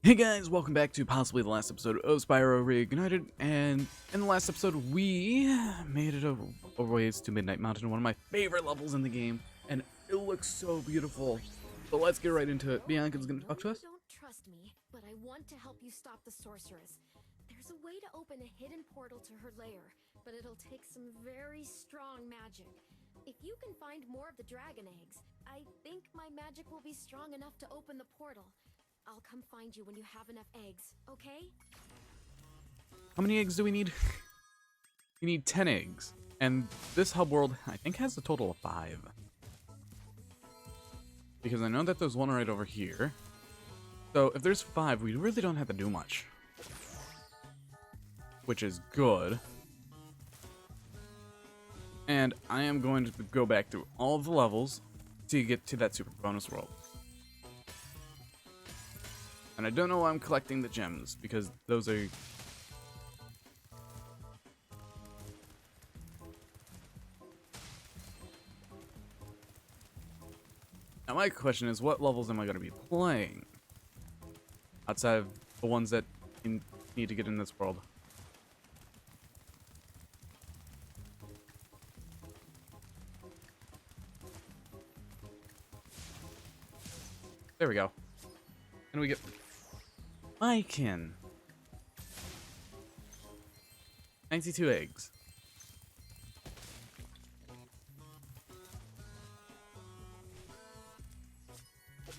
Hey guys, welcome back to possibly the last episode of Spyro Reignited, and in the last episode we made it over ways to Midnight Mountain, one of my favorite levels in the game, and it looks so beautiful. So let's get right into it. Bianca's gonna talk to us. You don't trust me, but I want to help you stop the sorceress. There's a way to open a hidden portal to her lair, but it'll take some very strong magic. If you can find more of the dragon eggs, I think my magic will be strong enough to open the portal. I'll come find you when you have enough eggs, okay? How many eggs do we need? We need 10 eggs, and this hub world I think has a total of 5. Because I know that there's one right over here. So if there's 5, we really don't have to do much. Which is good. And I am going to go back through all of the levels to get to that super bonus world. And I don't know why I'm collecting the gems, because those are... Now my question is, what levels am I going to be playing? Outside of the ones that need to get in this world. There we go. And we get Mykin. 92 eggs.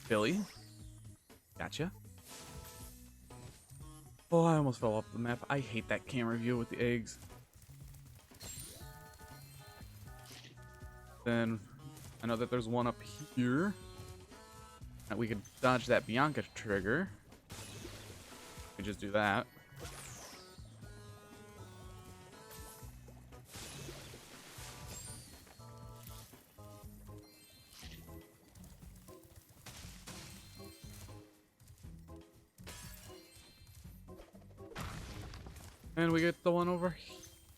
Billy. Gotcha. Oh, I almost fell off the map. I hate that camera view with the eggs. Then I know that there's one up here. That we could dodge that Bianca trigger. We just do that. And we get the one over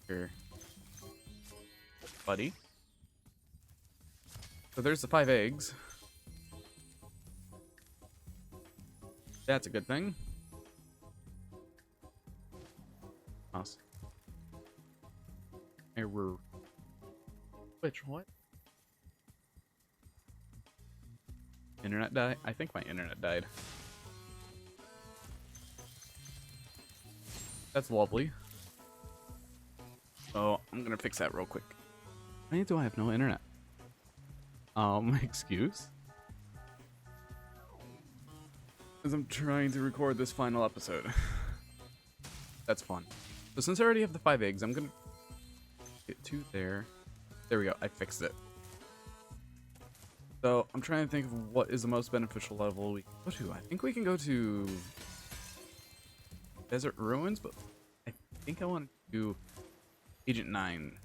here. Buddy. So there's the 5 eggs. That's a good thing. Us. Error. Which, what? Internet died? I think my internet died. That's lovely. So, I'm gonna fix that real quick. Why do I have no internet? Excuse? Because I'm trying to record this final episode. That's fun. So since I already have the 5 eggs, I'm gonna get 2 there. There we go, I fixed it. So I'm trying to think of what is the most beneficial level we can go to. I think we can go to Desert Ruins, but I think I want to do Agent 9.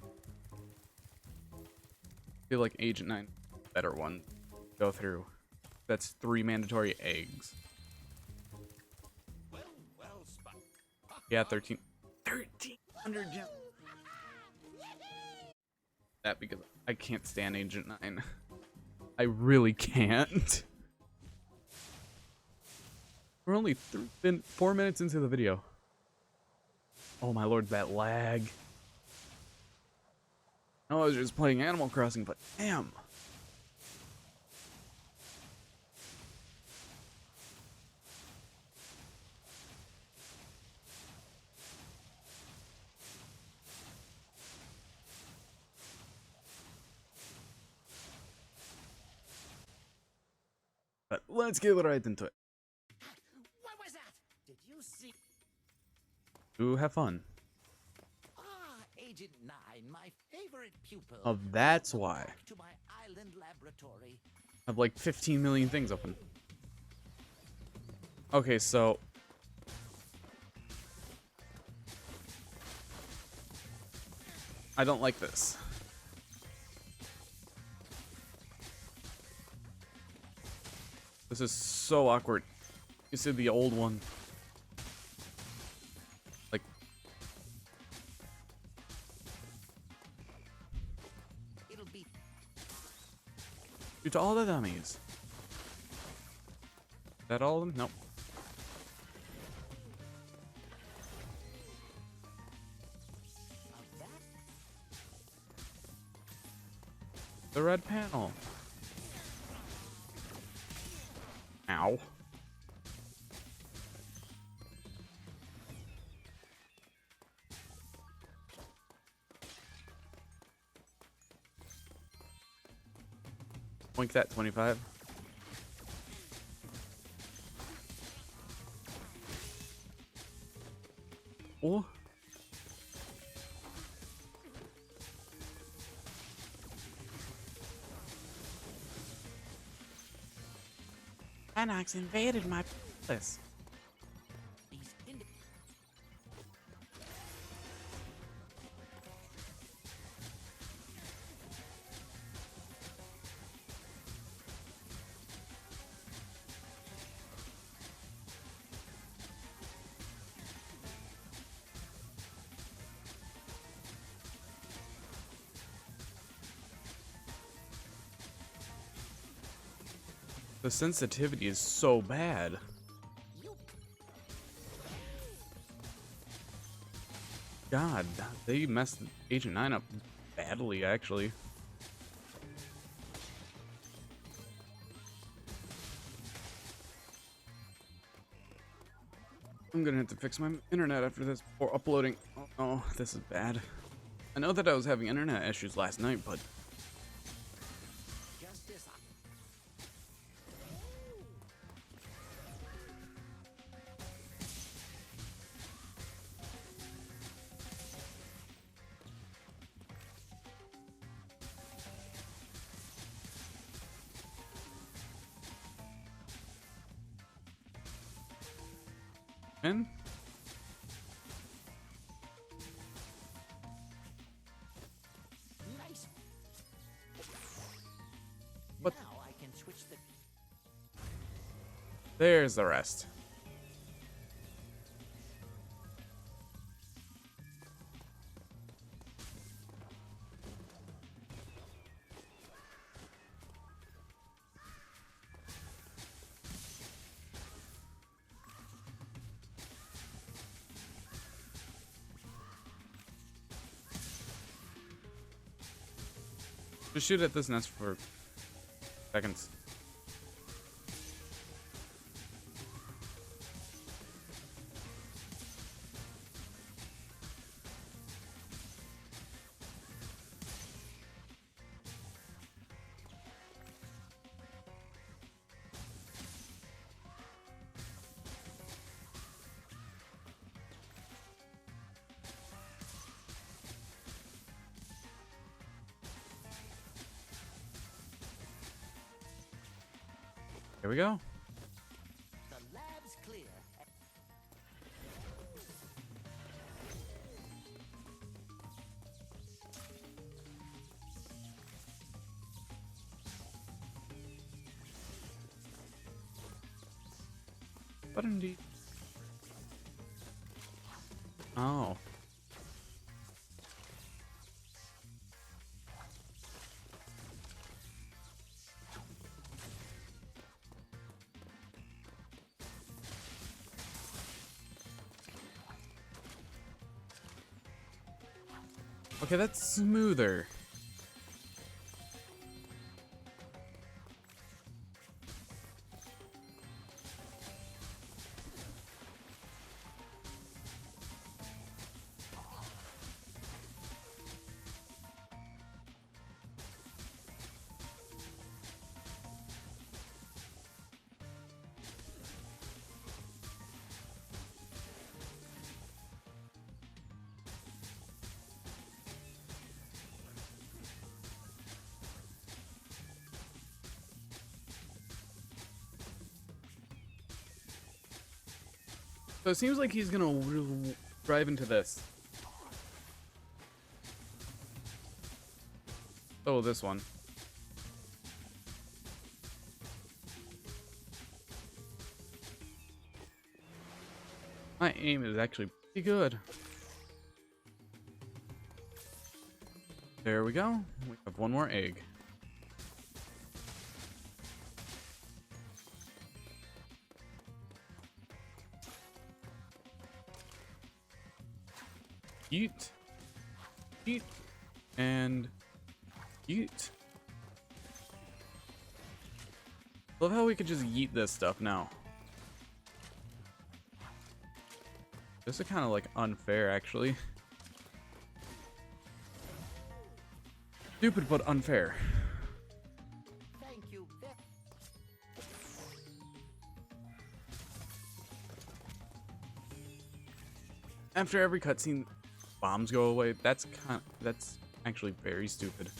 I feel like Agent 9 is a better one to go through. That's 3 mandatory eggs. Yeah, 1300 gems. That because I can't stand Agent 9. I really can't. We're only 4 minutes into the video. Oh my lord, that lag. I was just playing Animal Crossing, but damn. But let's get right into it. What was that? Did you see? Ooh, have fun. Ah, Agent 9, my favorite pupil. Oh, that's why. Back to my island laboratory. I have like 15 million things open. Okay, so I don't like this. This is so awkward. You said the old one. Like, It'll be due to all the dummies. Is that all of them? Nope. the red panel. Ow. Boink that 25. Oh. Anox invaded my palace. These indi- The sensitivity is so bad. God, they messed Agent 9 up badly, actually. I'm gonna have to fix my internet after this before uploading. Oh, this is bad. I know that I was having internet issues last night, but justice. man, Nice. What? Now I can switch the. there's the rest. Just shoot at this nest for seconds. Here we go. The lab's clear. But indeed. Oh. Okay, that's smoother. So it seems like he's gonna drive into this. Oh, this one. My aim is actually pretty good. There we go. We have one more egg. Yeet. Yeet. And yeet. Love how we could just yeet this stuff now. This is kind of like unfair, actually. Stupid but unfair. Thank you. After every cutscene, bombs go away. That's actually very stupid.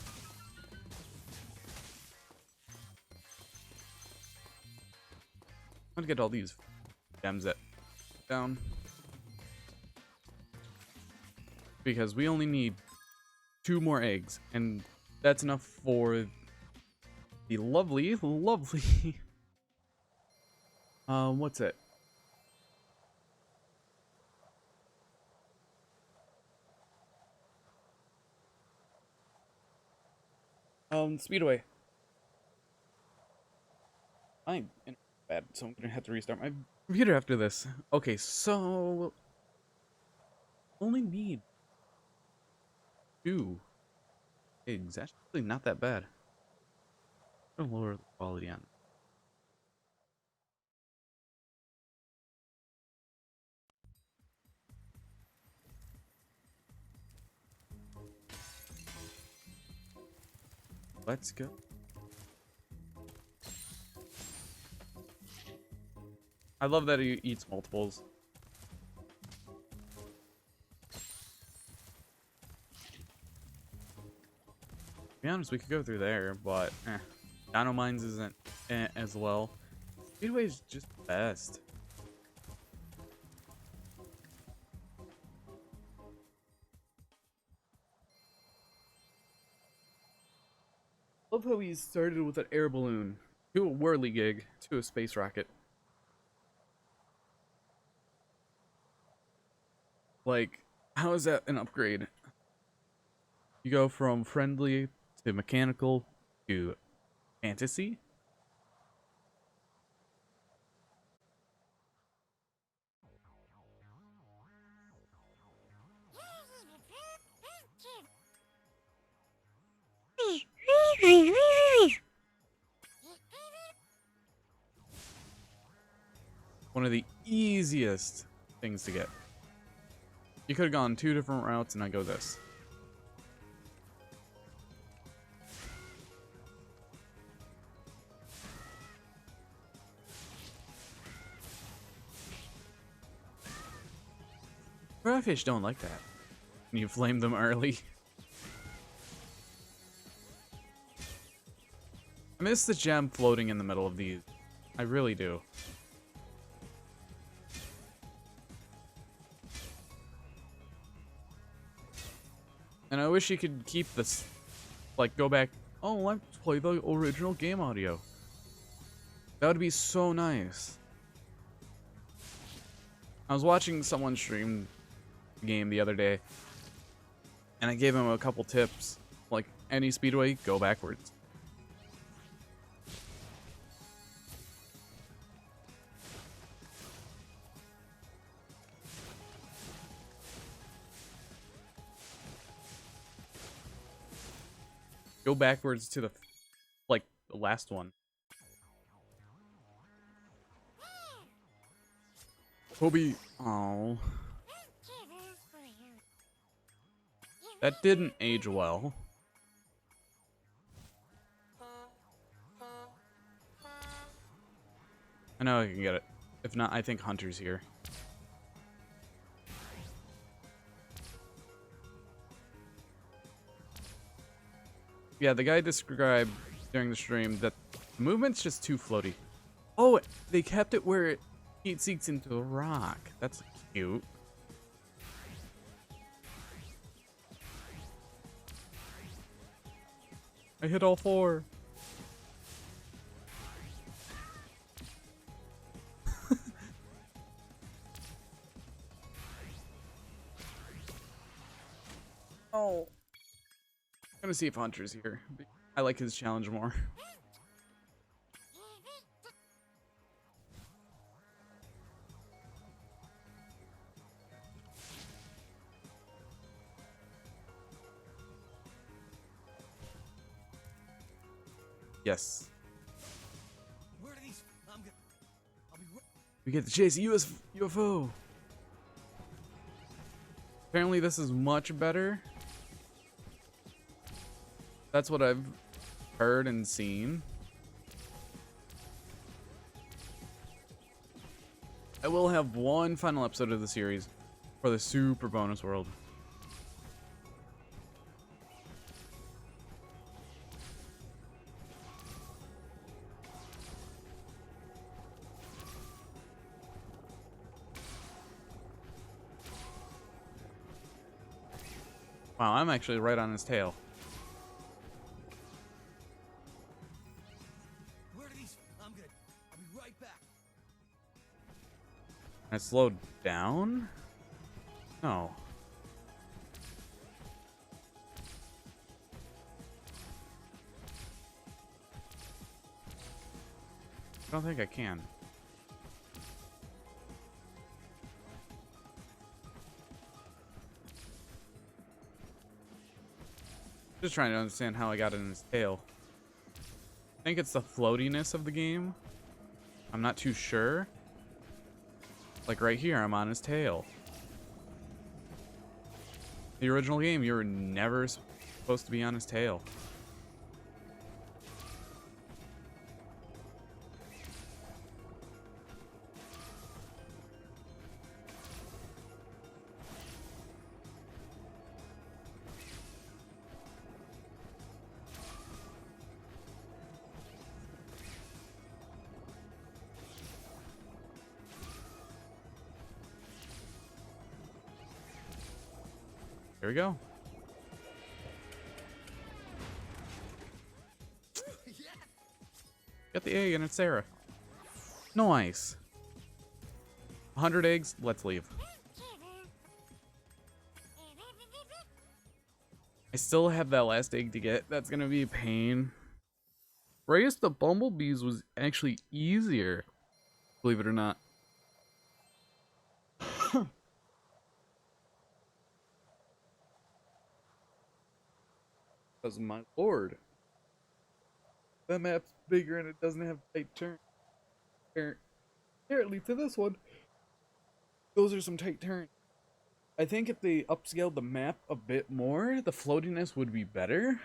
I'm gonna get all these gems that down because we only need 2 more eggs, and that's enough for the lovely, what's it? Speedway. I'm bad, so I'm gonna have to restart my computer after this. Okay, so only need 2 eggs. That's actually not that bad. I'm gonna lower the quality on. Let's go. I love that he eats multiples. To be honest, we could go through there, but Dino Mines isn't as well. Speedway is just best. Love how he started with an air balloon, to a whirligig, to a space rocket. Like, how is that an upgrade? You go from friendly to mechanical to fantasy? One of the easiest things to get. You could have gone 2 different routes, and I go this. Fish don't like that. You flame them early. I miss the gem floating in the middle of these. I really do. And I wish you could keep this, like, go back. Oh, let's play the original game audio. That would be so nice. I was watching someone stream the game the other day, and I gave him a couple tips. Like, any speedway, go backwards. Go backwards to the, like, the last one. Kobe. Oh. That didn't age well. I know I can get it. If not, I think Hunter's here. Yeah, the guy described during the stream that the movement's just too floaty. Oh, they kept it where it heat seeks into the rock. That's cute. I hit all 4. Oh. I'm gonna see if Hunter's here. I like his challenge more. Yes. Where We get to chase a UFO. Apparently this is much better. That's what I've heard and seen. I will have one final episode of the series for the super bonus world. Wow, I'm actually right on his tail. Where are these? I'm good. I'll be right back. I slowed down? No. I don't think I can. Just trying to understand how I got it in his tail. I think it's the floatiness of the game. I'm not too sure. Like right here, I'm on his tail. The original game, you were never supposed to be on his tail. Here we go. Got the egg and it's Sarah. Nice. 100 eggs, let's leave. I still have that last egg to get. That's gonna be a pain. Race the bumblebees was actually easier, believe it or not. Because my lord, that map's bigger and it doesn't have tight turns. Apparently to this one, those are some tight turns. I think if they upscaled the map a bit more, the floatiness would be better.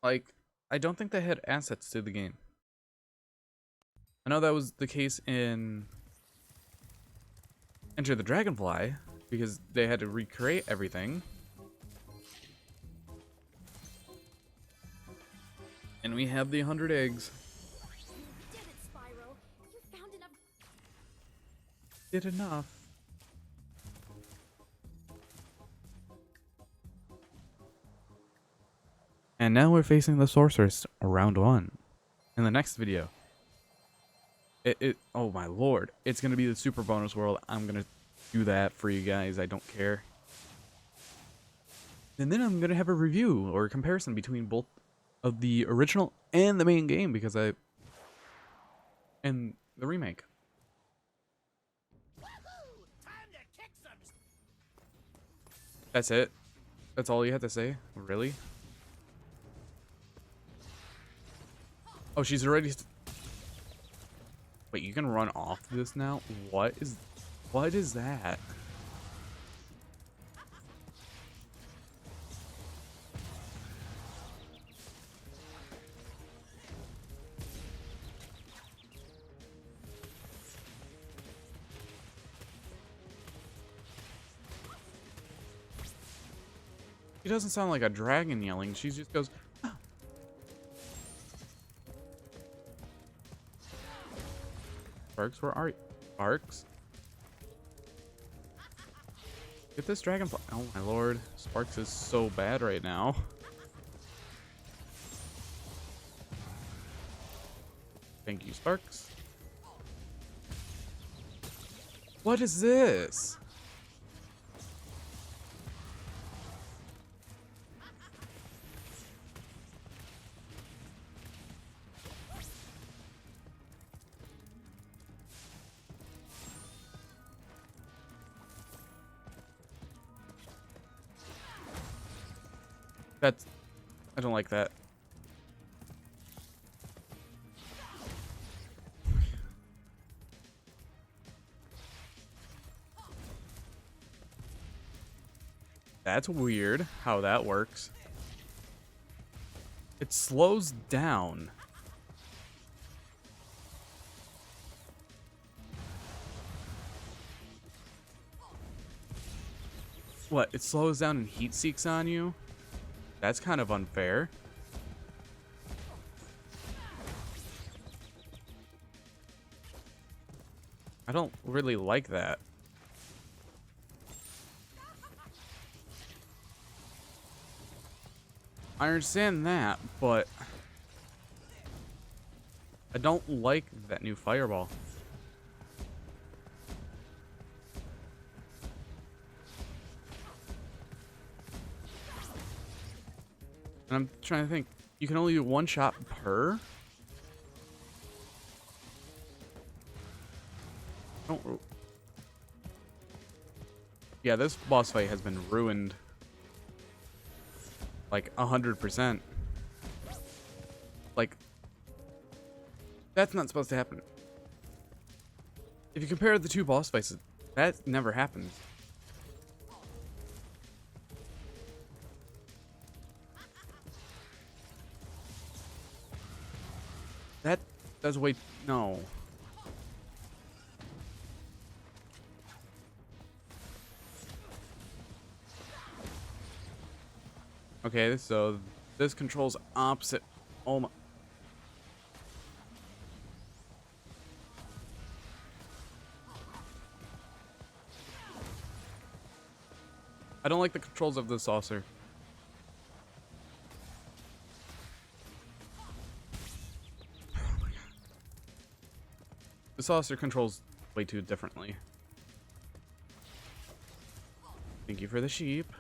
Like, I don't think they had assets to the game. I know that was the case in Enter the Dragonfly, because they had to recreate everything. And we have the 100 eggs. You did it, Spyro. You found enough. Did enough. And now we're facing the sorceress round 1. In the next video. Oh my lord. It's gonna be the super bonus world. I'm gonna do that for you guys. I don't care. And then I'm gonna have a review or a comparison between both of the original and the main game and the remake. Woohoo! Time to kick some. That's it? That's all you have to say? Really? Oh, she's already... Wait, you can run off this now? What is that? She doesn't sound like a dragon yelling. She just goes, "Ah." Sparks, where are you? Sparks? Get this dragonfly. Oh my lord. Sparks is so bad right now. Thank you, Sparks. What is this? I don't like that. That's weird how that works. It slows down. What? It slows down and heat seeks on you? That's kind of unfair. I don't really like that. I understand that, but I don't like that new fireball. And I'm trying to think, you can only do one shot per? Don't. Yeah, this boss fight has been ruined. Like 100%. Like, that's not supposed to happen. If you compare the two boss fights, that never happens. That does wait. No. Okay, so this controls opposite. Oh my. I don't like the controls of the saucer. Oh my god. The saucer controls way too differently. Thank you for the sheep.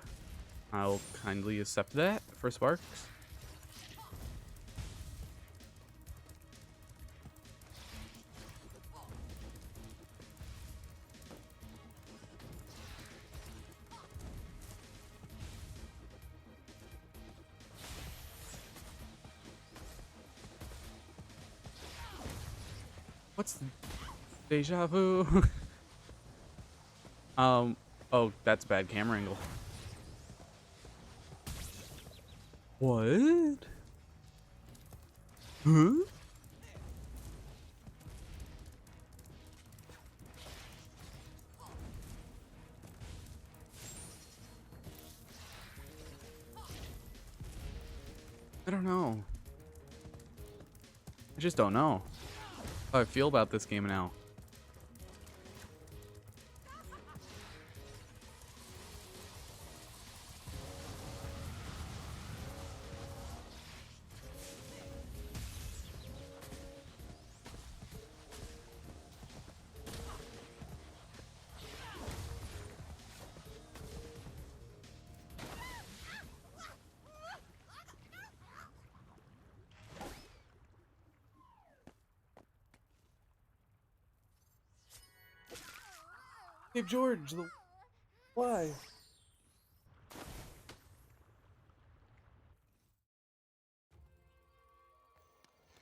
I'll kindly accept that for sparks. What's deja vu? Oh, that's bad camera angle. What? Huh? I don't know. I just don't know how I feel about this game now. Hey, George, why?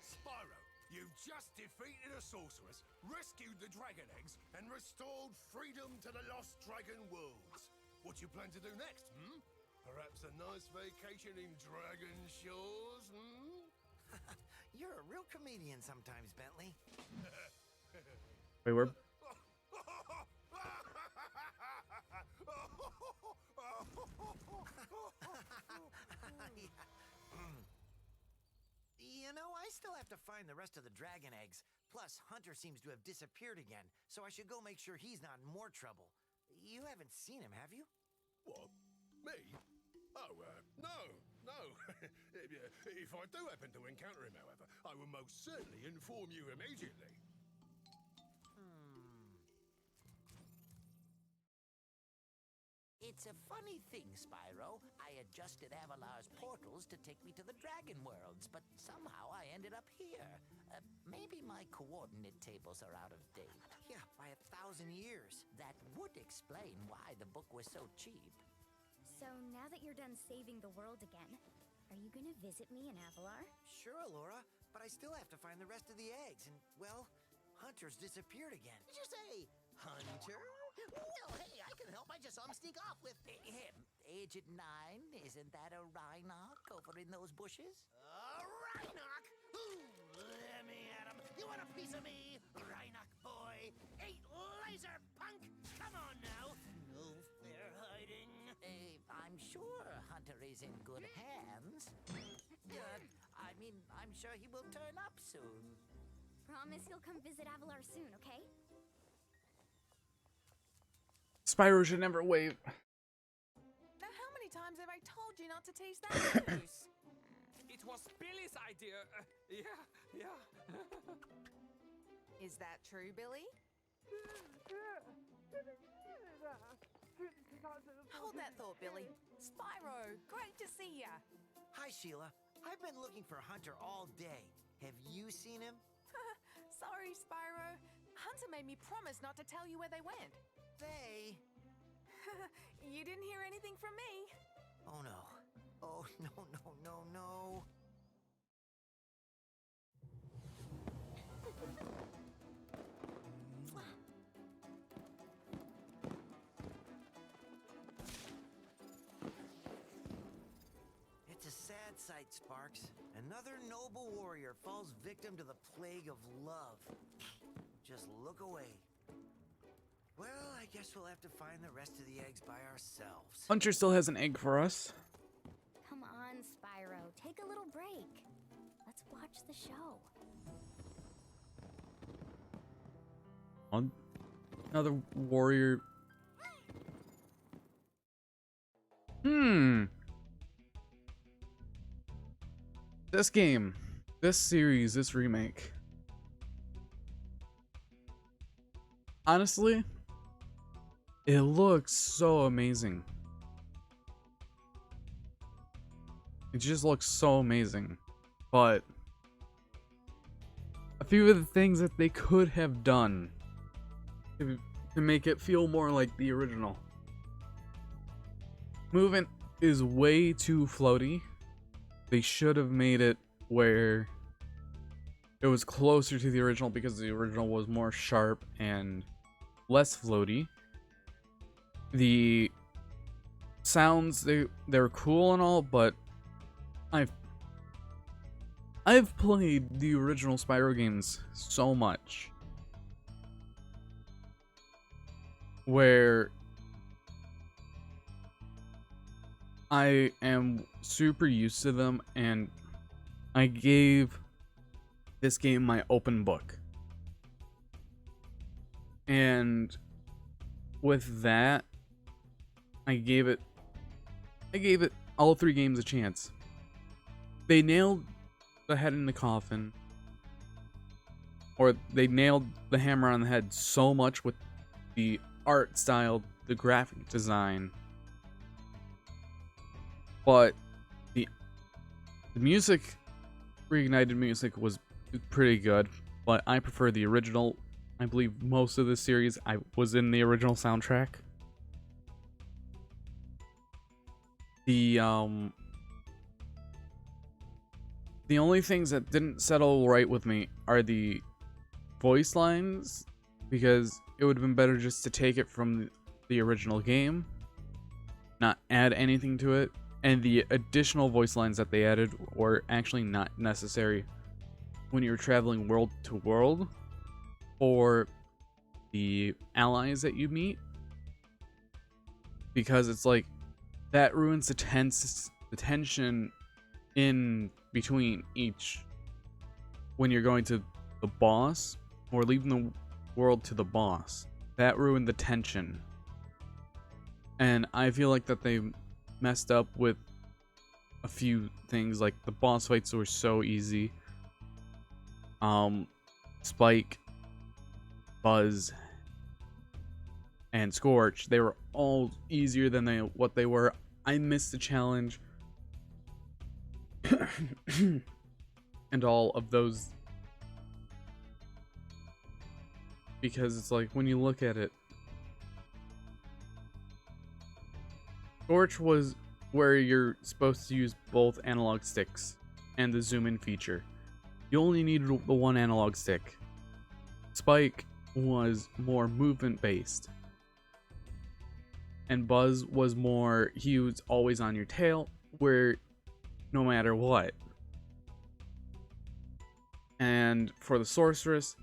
Spyro, you've just defeated a sorceress, rescued the dragon eggs, and restored freedom to the lost dragon worlds. What you plan to do next, hmm? Perhaps a nice vacation in Dragon Shores, hmm? You're a real comedian sometimes, Bentley. Wait, we're You know, I still have to find the rest of the dragon eggs. Plus, Hunter seems to have disappeared again, so I should go make sure he's not in more trouble. You haven't seen him, have you? What? Me? Oh, no, no. If I do happen to encounter him, however, I will most certainly inform you immediately. It's a funny thing, Spyro. I adjusted Avalar's portals to take me to the Dragon Worlds, but somehow I ended up here. Maybe my coordinate tables are out of date. Yeah, by 1,000 years. That would explain why the book was so cheap. So now that you're done saving the world again, are you gonna visit me in Avalar? Sure, Laura, but I still have to find the rest of the eggs, and, well, Hunter's disappeared again. Did you say Hunter? Well, hey, I can help. I just saw him sneak off with him. Agent 9, isn't that a Rhinoc over in those bushes? Rhinoc? Ooh, let me at him. You want a piece of me, Rhinoc boy? Hey, laser punk! Come on now. No fair hiding. I'm sure Hunter is in good hands. I'm sure he will turn up soon. Promise you'll come visit Avalar soon, okay? Spyro should never wave. Now, how many times have I told you not to taste that juice? It was Billy's idea. Yeah. Is that true, Billy? Hold that thought, Billy. Spyro, great to see ya. Hi, Sheila. I've been looking for Hunter all day. Have you seen him? Sorry, Spyro. Hunter made me promise not to tell you where they went. They? You didn't hear anything from me. Oh, no. Oh, no. It's a sad sight, Sparks. Another noble warrior falls victim to the plague of love. Just look away. Well, I guess we'll have to find the rest of the eggs by ourselves. Hunter still has an egg for us. Come on, Spyro. Take a little break. Let's watch the show. Another warrior. This game, this series, this remake. Honestly, it looks so amazing. It just looks so amazing. But a few of the things that they could have done to make it feel more like the original. Movement is way too floaty. They should have made it where it was closer to the original because the original was more sharp and less floaty. The sounds, they're cool and all, but I've played the original Spyro games so much where I am super used to them, and I gave this game my open book. And with that, I gave it all three games a chance. They nailed the head in the coffin, or they nailed the hammer on the head so much with the art style, the graphic design. But the music, Reignited music, was pretty good, but I prefer the original. I believe most of the series I was in the original soundtrack. The only things that didn't settle right with me are the voice lines, because it would have been better just to take it from the original game, not add anything to it. And the additional voice lines that they added were actually not necessary when you're traveling world to world for the allies that you meet, because it's like that ruins the tension in between each when you're going to the boss or leaving the world to the boss. That ruined the tension, and I feel like that they messed up with a few things. Like the boss fights were so easy. Spike, Buzz, and Scorch, they were all easier than what they were. I missed the challenge and all of those, because it's like when you look at it, Scorch was where you're supposed to use both analog sticks and the zoom in feature. You only needed the one analog stick. Spike was more movement based. and Buzz was more, he was always on your tail, where no matter what. And for the sorceress,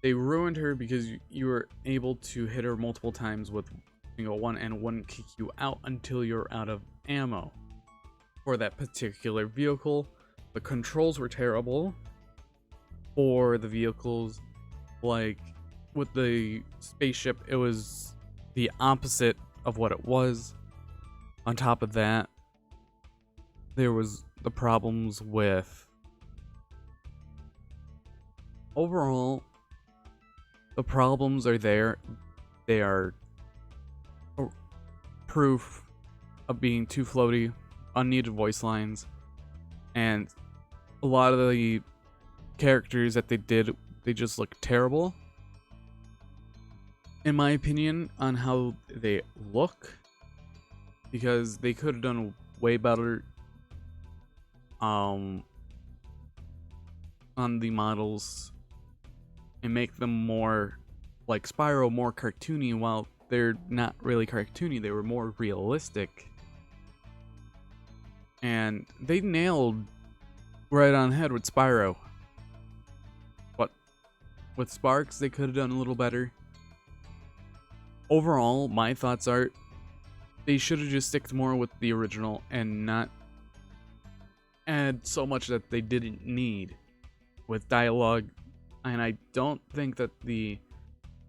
they ruined her because you were able to hit her multiple times with single one and wouldn't kick you out until you're out of ammo. For that particular vehicle, the controls were terrible. For the vehicles, like with the spaceship, it was the opposite of what it was. On top of that, there was the problems with overall, the problems are there. They are proof of being too floaty, unneeded voice lines, and a lot of the characters that they did, they just look terrible. In my opinion, on how they look, because they could have done way better on the models and make them more like Spyro, more cartoony. While they're not really cartoony, they were more realistic, and they nailed right on head with Spyro. But with Sparks, they could have done a little better. Overall, my thoughts are they should have just sticked more with the original and not add so much that they didn't need with dialogue. And I don't think that the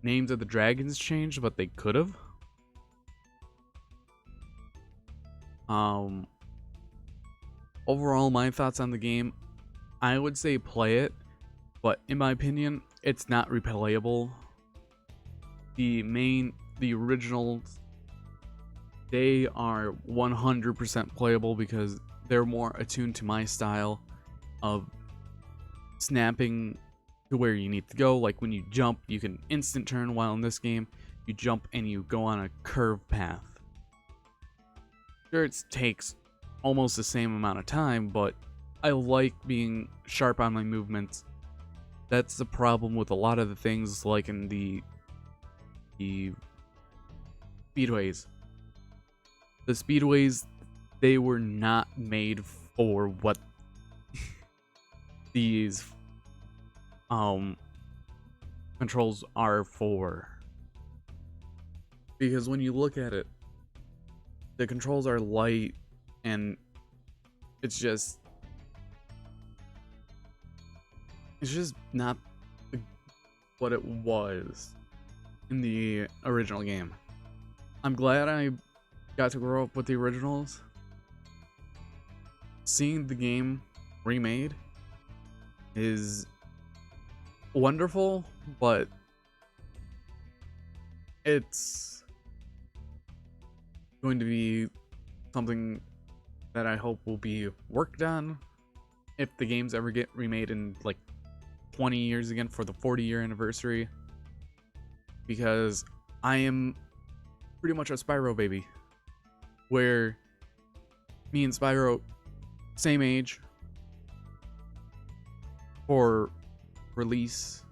names of the dragons changed, but they could have. Overall, my thoughts on the game, I would say play it, but in my opinion, it's not replayable. The originals, they are 100% playable because they're more attuned to my style of snapping to where you need to go. Like when you jump, you can instant turn, while in this game, you jump and you go on a curved path. Sure, it takes almost the same amount of time, but I like being sharp on my movements. That's the problem with a lot of the things, like in the speedways. The speedways, they were not made for what these controls are for. Because when you look at it, the controls are light and it's just not what it was in the original game. I'm glad I got to grow up with the originals. Seeing the game remade is wonderful, but it's going to be something that I hope will be worked on if the games ever get remade in like 20 years again for the 40-year anniversary, because I am pretty much a Spyro baby, where me and Spyro same age for release,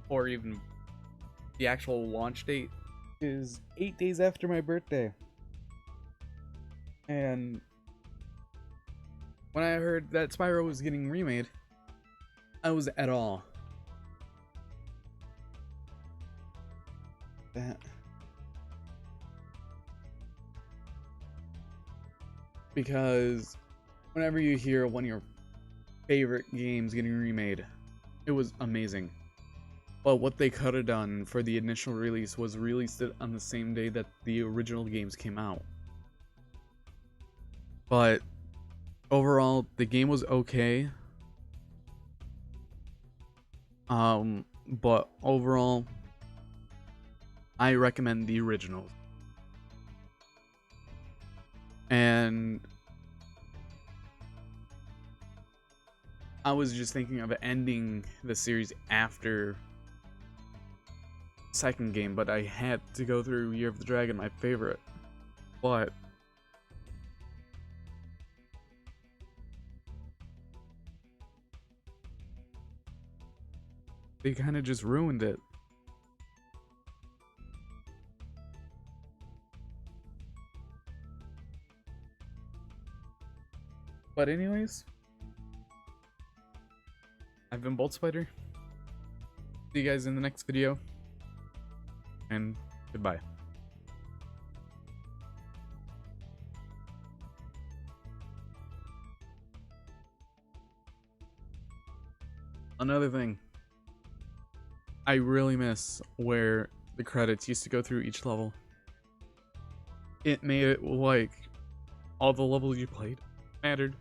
or even the actual launch date is 8 days after my birthday. And when I heard that Spyro was getting remade, I was at all. That. Because whenever you hear one of your favorite games getting remade, it was amazing. But what they could have done for the initial release was released it on the same day that the original games came out. But overall, the game was okay. But overall, I recommend the originals. And I was just thinking of ending the series after second game, but I had to go through Year of the Dragon, my favorite. But they kind of just ruined it. But anyways, I've been Bolt Spider. See you guys in the next video, and goodbye. Another thing, I really miss where the credits used to go through each level. It made it like all the levels you played mattered.